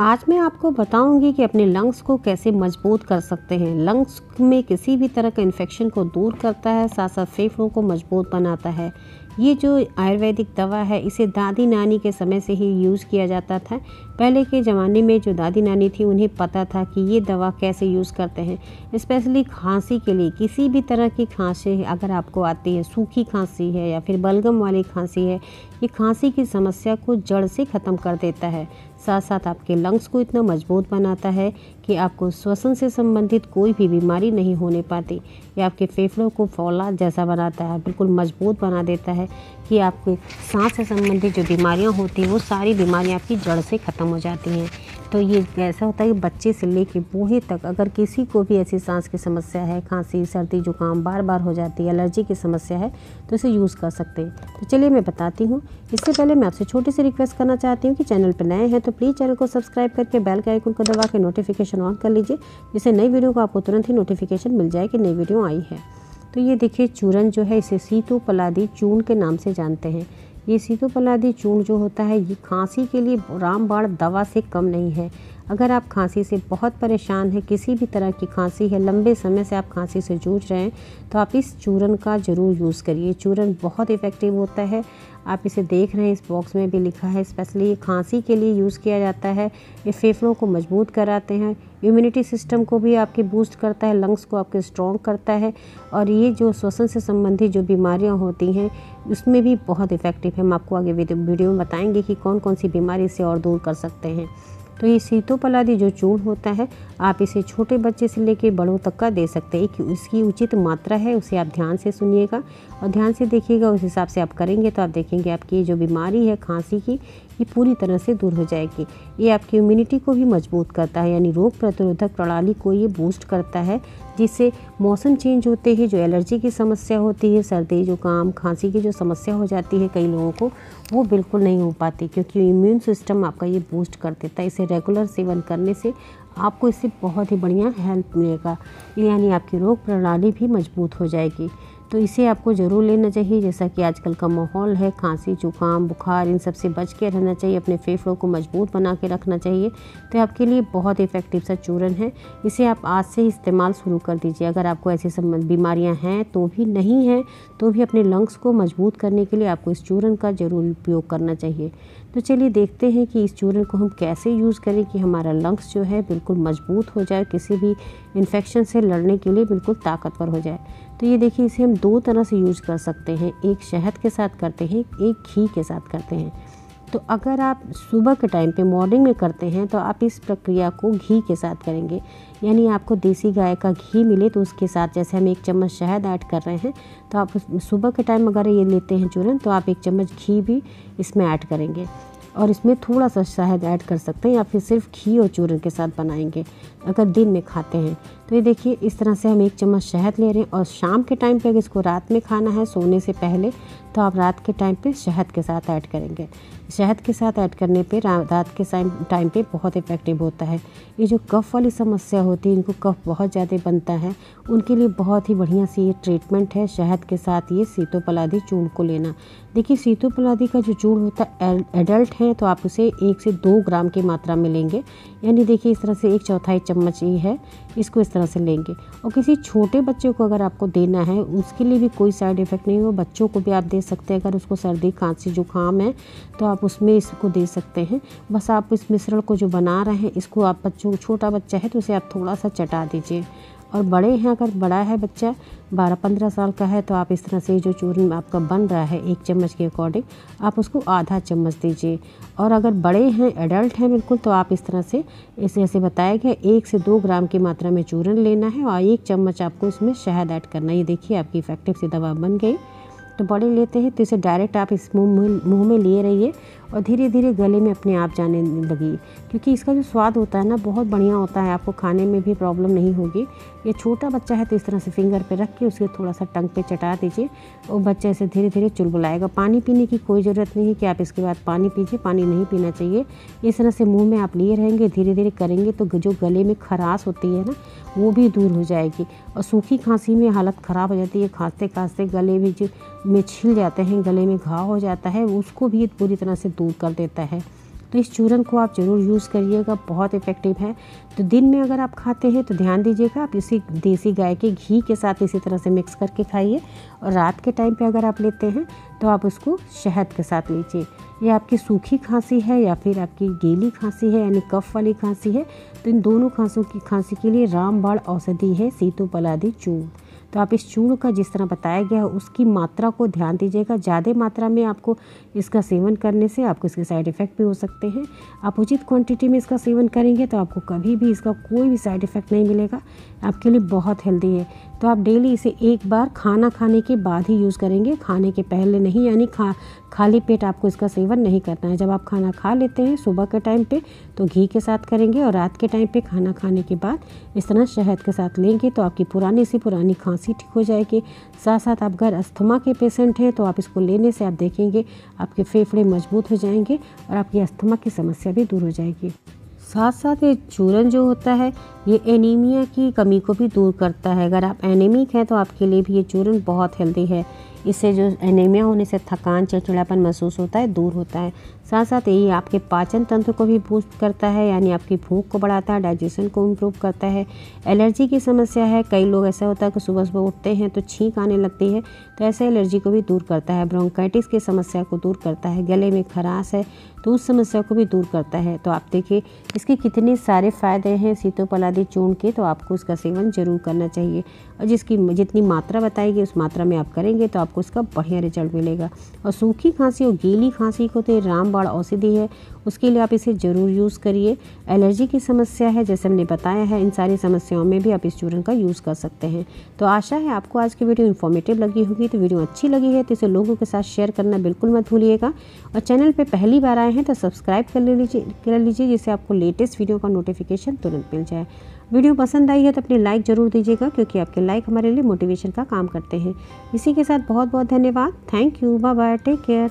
आज मैं आपको बताऊंगी कि अपने लंग्स को कैसे मजबूत कर सकते हैं। लंग्स में किसी भी तरह का इन्फेक्शन को दूर करता है, साथ साथ फेफड़ों को मजबूत बनाता है। ये जो आयुर्वेदिक दवा है इसे दादी नानी के समय से ही यूज़ किया जाता था। पहले के ज़माने में जो दादी नानी थी उन्हें पता था कि ये दवा कैसे यूज़ करते हैं। स्पेशली खांसी के लिए, किसी भी तरह की खांसी अगर आपको आती है, सूखी खांसी है या फिर बलगम वाली खांसी है, ये खांसी की समस्या को जड़ से ख़त्म कर देता है। साथ साथ आपके लंग्स को इतना मजबूत बनाता है कि आपको श्वसन से संबंधित कोई भी बीमारी नहीं होने पाती। ये आपके फेफड़ों को फौलाद जैसा बनाता है, बिल्कुल मजबूत बना देता है कि आपके सांस से संबंधित जो बीमारियां होती हैं वो सारी बीमारियां आपकी जड़ से ख़त्म हो जाती हैं। तो ये ऐसा होता है कि बच्चे से लेकर बूढ़े तक अगर किसी को भी ऐसी सांस की समस्या है, खांसी, सर्दी, जुकाम बार बार हो जाती है, एलर्जी की समस्या है, तो इसे यूज़ कर सकते हैं। तो चलिए मैं बताती हूँ। इससे पहले मैं आपसे छोटी सी रिक्वेस्ट करना चाहती हूँ कि चैनल पर नए हैं तो प्लीज़ चैनल को सब्सक्राइब करके बेल के आइकन को दबा के नोटिफिकेशन ऑन कर लीजिए, जिससे नई वीडियो को आपको तुरंत ही नोटिफिकेशन मिल जाए कि नई वीडियो आई है। तो ये देखिए चूरन जो है इसे सीतोपलादी चूर्ण के नाम से जानते हैं। ये सीतोपलादी चूर्ण जो होता है ये खांसी के लिए रामबाण दवा से कम नहीं है। अगर आप खांसी से बहुत परेशान हैं, किसी भी तरह की खांसी है, लंबे समय से आप खांसी से जूझ रहे हैं, तो आप इस चूरन का ज़रूर यूज़ करिए। चूरन बहुत इफ़ेक्टिव होता है। आप इसे देख रहे हैं, इस बॉक्स में भी लिखा है स्पेशली ये खांसी के लिए यूज़ किया जाता है। ये फेफड़ों को मजबूत कराते हैं, इम्यूनिटी सिस्टम को भी आपके बूस्ट करता है, लंग्स को आपके स्ट्रॉन्ग करता है, और ये जो श्वसन से संबंधित जो बीमारियां होती हैं उसमें भी बहुत इफ़ेक्टिव है। हम आपको आगे वीडियो में बताएंगे कि कौन कौन सी बीमारी से और दूर कर सकते हैं। तो ये सीतोपलादी जो चूर्ण होता है आप इसे छोटे बच्चे से लेकर बड़ों तक का दे सकते हैं। कि उसकी उचित मात्रा है उसे आप ध्यान से सुनिएगा और ध्यान से देखिएगा, उस हिसाब से आप करेंगे तो आप देखेंगे आपकी ये जो बीमारी है खांसी की ये पूरी तरह से दूर हो जाएगी। ये आपकी इम्यूनिटी को भी मजबूत करता है, यानी रोग प्रतिरोधक प्रणाली को ये बूस्ट करता है, जिससे मौसम चेंज होते ही जो एलर्जी की समस्या होती है, सर्दी जुकाम खांसी की जो समस्या हो जाती है कई लोगों को, वो बिल्कुल नहीं हो पाती, क्योंकि इम्यून सिस्टम आपका ये बूस्ट कर देता है। इसे रेगुलर सेवन करने से आपको इससे बहुत ही बढ़िया हेल्प मिलेगा, यानी आपकी रोग प्रणाली भी मजबूत हो जाएगी। तो इसे आपको ज़रूर लेना चाहिए। जैसा कि आजकल का माहौल है, खांसी जुकाम बुखार इन सब से बच के रहना चाहिए, अपने फेफड़ों को मजबूत बना के रखना चाहिए। तो आपके लिए बहुत इफ़ेक्टिव सा चूरन है, इसे आप आज से ही इस्तेमाल शुरू कर दीजिए। अगर आपको ऐसी बीमारियां हैं तो भी, नहीं हैं तो भी, अपने लंग्स को मजबूत करने के लिए आपको इस चूरन का ज़रूर उपयोग करना चाहिए। तो चलिए देखते हैं कि इस चूरन को हम कैसे यूज़ करें कि हमारा लंग्स जो है बिल्कुल मजबूत हो जाए, किसी भी इन्फेक्शन से लड़ने के लिए बिल्कुल ताकतवर हो जाए। तो ये देखिए इसे हम दो तरह से यूज़ कर सकते हैं, एक शहद के साथ करते हैं, एक घी के साथ करते हैं। तो अगर आप सुबह के टाइम पे मॉर्निंग में करते हैं तो आप इस प्रक्रिया को घी के साथ करेंगे, यानी आपको देसी गाय का घी मिले तो उसके साथ जैसे हम 1 चम्मच शहद ऐड कर रहे हैं, तो आप सुबह के टाइम अगर ये लेते हैं चूरन तो आप 1 चम्मच घी भी इसमें ऐड करेंगे और इसमें थोड़ा सा शहद ऐड कर सकते हैं, या फिर सिर्फ घी और चूरन के साथ बनाएंगे अगर दिन में खाते हैं। तो ये देखिए इस तरह से हम 1 चम्मच शहद ले रहे हैं, और शाम के टाइम पे अगर इसको रात में खाना है सोने से पहले तो आप रात के टाइम पे शहद के साथ ऐड करेंगे। शहद के साथ ऐड करने पे रात के टाइम पे बहुत इफ़ेक्टिव होता है। ये जो कफ़ वाली समस्या होती है, इनको कफ़ बहुत ज़्यादा बनता है, उनके लिए बहुत ही बढ़िया सी ये ट्रीटमेंट है, शहद के साथ ये सीतोपलादी चूर्ण को लेना। देखिए सीतोपलादी का जो चूर्ण होता है एडल्ट है तो आप उसे 1 से 2 ग्राम की मात्रा में लेंगे, यानी देखिए इस तरह से 1/4 चम्मच ये है, इसको इस तरह से लेंगे। और किसी छोटे बच्चे को अगर आपको देना है उसके लिए भी कोई साइड इफ़ेक्ट नहीं हो, बच्चों को भी आप दे सकते हैं। अगर उसको सर्दी खांसी जुकाम है तो आप उसमें इसको दे सकते हैं। बस आप इस मिश्रण को जो बना रहे हैं इसको आप बच्चों, छोटा बच्चा है तो उसे आप थोड़ा सा चटा दीजिए, और बड़े हैं अगर बड़ा है बच्चा 12-15 साल का है तो आप इस तरह से जो चूर्ण आपका बन रहा है 1 चम्मच के अकॉर्डिंग आप उसको आधा चम्मच दीजिए। और अगर बड़े हैं, एडल्ट हैं बिल्कुल, तो आप इस तरह से इसे ऐसे बताया गया 1 से 2 ग्राम की मात्रा में चूर्ण लेना है और 1 चम्मच आपको इसमें शहद ऐड करना है। ये देखिए आपकी इफ़ेक्टिव सी दवा बन गई। तो बड़े लेते हैं तो इसे डायरेक्ट आप इस मुंह में लिए रहिए और धीरे धीरे गले में अपने आप जाने लगी, क्योंकि इसका जो स्वाद होता है ना बहुत बढ़िया होता है, आपको खाने में भी प्रॉब्लम नहीं होगी। ये छोटा बच्चा है तो इस तरह से फिंगर पे रख के उसके थोड़ा सा टंग पे चटा दीजिए और बच्चा इसे धीरे धीरे चुलबुलाएगा। पानी पीने की कोई ज़रूरत नहीं है कि आप इसके बाद पानी पीजिए, पानी नहीं पीना चाहिए। इस तरह से मुँह में आप लिए रहेंगे, धीरे धीरे करेंगे तो जो गले में खराश होती है ना वो भी दूर हो जाएगी। और सूखी खांसी में हालत ख़राब हो जाती है, खांसते खांसते गले में छिल जाते हैं, गले में घाव हो जाता है, उसको भी पूरी तरह से दूर कर देता है। तो इस चूरन को आप ज़रूर यूज़ करिएगा, बहुत इफ़ेक्टिव है। तो दिन में अगर आप खाते हैं तो ध्यान दीजिएगा आप इसी देसी गाय के घी के साथ इसी तरह से मिक्स करके खाइए, और रात के टाइम पे अगर आप लेते हैं तो आप उसको शहद के साथ लीजिए। ये आपकी सूखी खांसी है या फिर आपकी गीली खांसी है यानी कफ वाली खांसी है, तो इन दोनों खांसी के लिए रामबाण औषधि है सीतोपलादी चूर्ण। तो आप इस चूर्ण का जिस तरह बताया गया है उसकी मात्रा को ध्यान दीजिएगा। ज़्यादा मात्रा में आपको इसका सेवन करने से आपको इसके साइड इफ़ेक्ट भी हो सकते हैं। आप उचित क्वांटिटी में इसका सेवन करेंगे तो आपको कभी भी इसका कोई भी साइड इफ़ेक्ट नहीं मिलेगा, आपके लिए बहुत हेल्दी है। तो आप डेली इसे एक बार खाना खाने के बाद ही यूज़ करेंगे, खाने के पहले नहीं, यानी खाली पेट आपको इसका सेवन नहीं करना है। जब आप खाना खा लेते हैं सुबह के टाइम पे तो घी के साथ करेंगे, और रात के टाइम पे खाना खाने के बाद इस तरह शहद के साथ लेंगे तो आपकी पुरानी से पुरानी खांसी ठीक हो जाएगी। साथ साथ आप अगर अस्थमा के पेशेंट हैं तो आप इसको लेने से आप देखेंगे आपके फेफड़े मजबूत हो जाएंगे और आपकी अस्थमा की समस्या भी दूर हो जाएगी। साथ साथ ये चूरन जो होता है ये एनीमिया की कमी को भी दूर करता है। अगर आप एनीमिक हैं तो आपके लिए भी ये चूरन बहुत हेल्दी है। इससे जो एनीमिया होने से थकान, चिड़चिड़ापन महसूस होता है, दूर होता है। साथ साथ ये आपके पाचन तंत्र को भी बूस्ट करता है, यानी आपकी भूख को बढ़ाता है, डाइजेशन को इम्प्रूव करता है। एलर्जी की समस्या है, कई लोग ऐसा होता है कि सुबह सुबह उठते हैं तो छींक आने लगती है, तो ऐसे एलर्जी को भी दूर करता है। ब्रोंकाइटिस की समस्या को दूर करता है, गले में खराश है तो उस समस्या को भी दूर करता है। तो आप देखिए इसके कितने सारे फ़ायदे हैं सीतोपलादी चूर्ण के, तो आपको इसका सेवन जरूर करना चाहिए, और जितनी मात्रा बताएगी उस मात्रा में आप करेंगे तो आपको इसका बढ़िया रिजल्ट मिलेगा। और सूखी खांसी और गीली खांसी को तो रामबाण औषधि है, उसके लिए आप इसे ज़रूर यूज़ करिए। एलर्जी की समस्या है जैसे हमने बताया है, इन सारी समस्याओं में भी आप इस चूर्ण का यूज़ कर सकते हैं। तो आशा है आपको आज की वीडियो इन्फॉर्मेटिव लगी होगी। तो वीडियो अच्छी लगी है तो इसे लोगों के साथ शेयर करना बिल्कुल मत भूलिएगा, और चैनल पे पहली बार आए हैं तो सब्सक्राइब कर लीजिए जिससे आपको लेटेस्ट वीडियो का नोटिफिकेशन तुरंत मिल जाए। वीडियो पसंद आई है तो अपनी लाइक ज़रूर दीजिएगा, क्योंकि आपके लाइक हमारे लिए मोटिवेशन का काम करते हैं। इसी के साथ बहुत बहुत धन्यवाद। Thank you, bye bye, take care.